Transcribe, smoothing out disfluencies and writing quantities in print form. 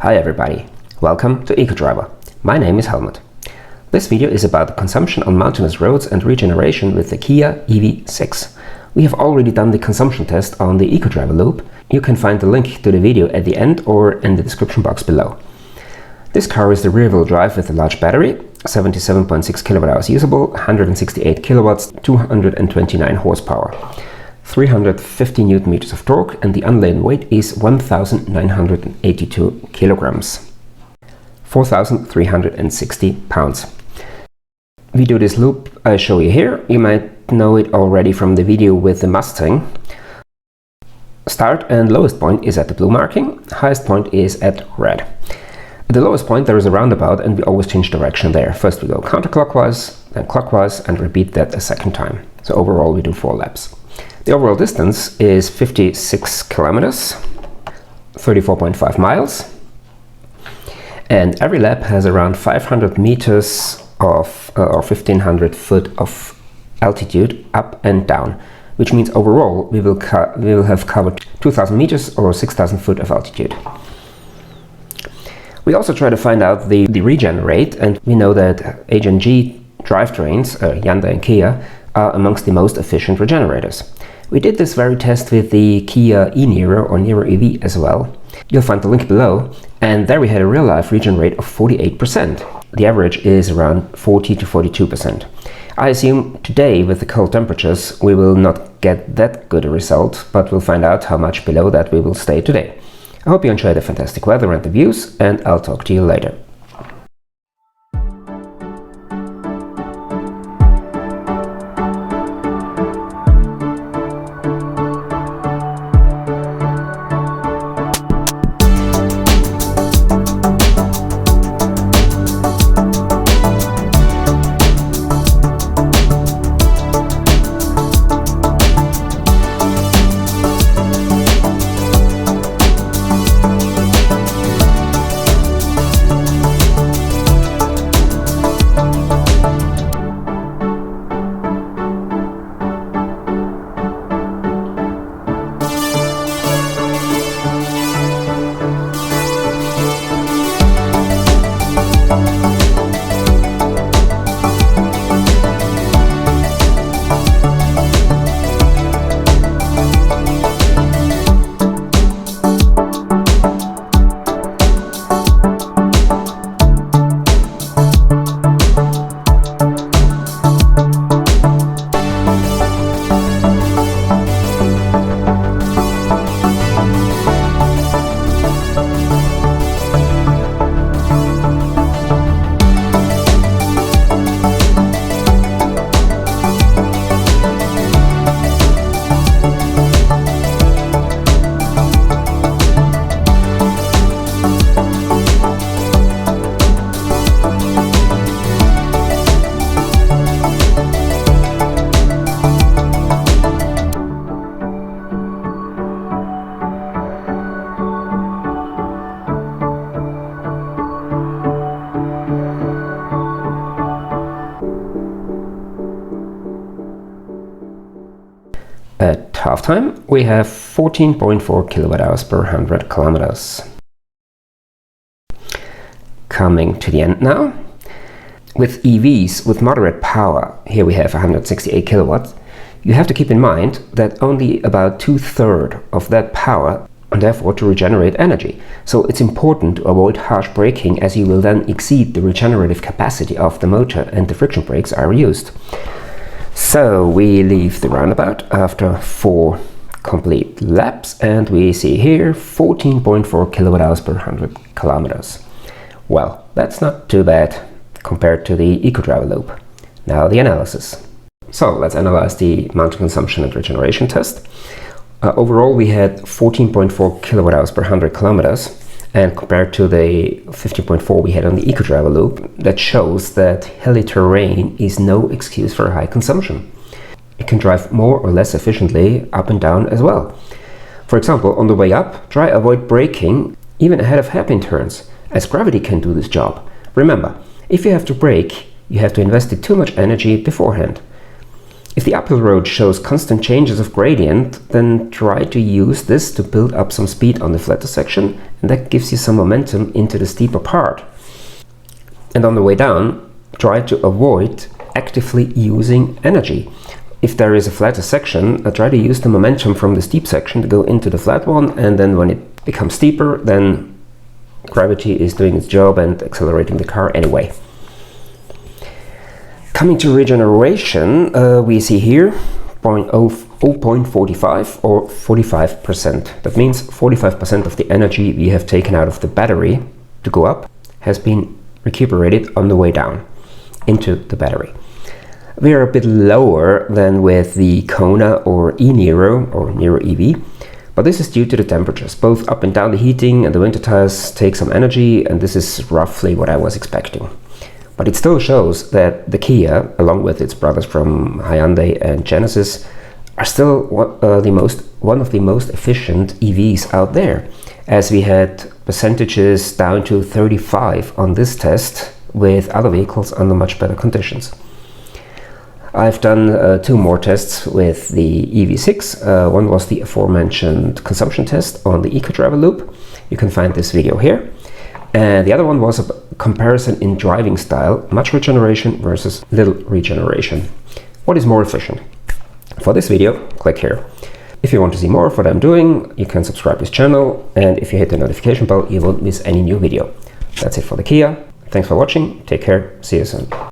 Hi everybody, welcome to Ecodriver. My name is Helmut. This video is about the consumption on mountainous roads and regeneration with the Kia EV6. We have already done the consumption test on the Ecodriver loop. You can find the link to the video at the end or in the description box below. This car is the rear-wheel drive with a large battery, 77.6 kWh usable, 168 kilowatts, 229 horsepower. 350 Newton meters of torque, and the unladen weight is 1,982 kilograms, 4,360 pounds. We do this loop I show you here. You might know it already from the video with the Mustang. Start and lowest point is at the blue marking, highest point is at red. At the lowest point there is a roundabout and we always change direction there. First we go counterclockwise, then clockwise, and repeat that a second time. So overall we do 4 laps. The overall distance is 56 kilometers, 34.5 miles, and every lap has around 500 meters of or 1500 foot of altitude up and down, which means overall we will have covered 2000 meters or 6000 foot of altitude. We also try to find out the regenerate, and we know that H&G drivetrains, Hyundai and Kia, are amongst the most efficient regenerators. We did this very test with the Kia e-Niro or Niro EV as well. You'll find the link below, and there we had a real-life regen rate of 48%. The average is around 40 to 42%. I assume today with the cold temperatures we will not get that good a result, but we'll find out how much below that we will stay today. I hope you enjoy the fantastic weather and the views, and I'll talk to you later. At halftime, we have 14.4 kilowatt-hours per 100 kilometers. Coming to the end now. With EVs with moderate power, here we have 168 kilowatts, you have to keep in mind that only about 2/3 of that power and therefore to regenerate energy. So it's important to avoid harsh braking, as you will then exceed the regenerative capacity of the motor and the friction brakes are used. So we leave the roundabout after 4 complete laps, and we see here 14.4 kilowatt-hours per 100 kilometers. Well, that's not too bad compared to the Ecodriver loop. Now the analysis. So let's analyze the mountain consumption and regeneration test. Overall we had 14.4 kilowatt-hours per 100 kilometers, and compared to the 15.4 we had on the Ecodriver loop, that shows that hilly terrain is no excuse for high consumption. It can drive more or less efficiently up and down as well. For example, on the way up, try avoid braking even ahead of hairpin turns, as gravity can do this job. Remember, if you have to brake, you have to invest too much energy beforehand. If the uphill road shows constant changes of gradient, then try to use this to build up some speed on the flatter section, and that gives you some momentum into the steeper part. And on the way down, try to avoid actively using energy. If there is a flatter section, try to use the momentum from the steep section to go into the flat one, and then when it becomes steeper, then gravity is doing its job and accelerating the car anyway. Coming to regeneration, we see here 0.45 or 45%. That means 45% of the energy we have taken out of the battery to go up has been recuperated on the way down into the battery. We are a bit lower than with the Kona or e-Niro or Niro EV, but this is due to the temperatures. Both up and down the heating and the winter tires take some energy, and this is roughly what I was expecting. But it still shows that the Kia, along with its brothers from Hyundai and Genesis, are still one of the most efficient EVs out there, as we had percentages down to 35 on this test with other vehicles under much better conditions. I've done 2 more tests with the EV6. One was the aforementioned consumption test on the Ecodriver loop. You can find this video here. And the other one was a comparison in driving style, much regeneration versus little regeneration. What is more efficient? For this video, click here. If you want to see more of what I'm doing, you can subscribe to this channel, and if you hit the notification bell, you won't miss any new video. That's it for the Kia. Thanks for watching, take care, see you soon.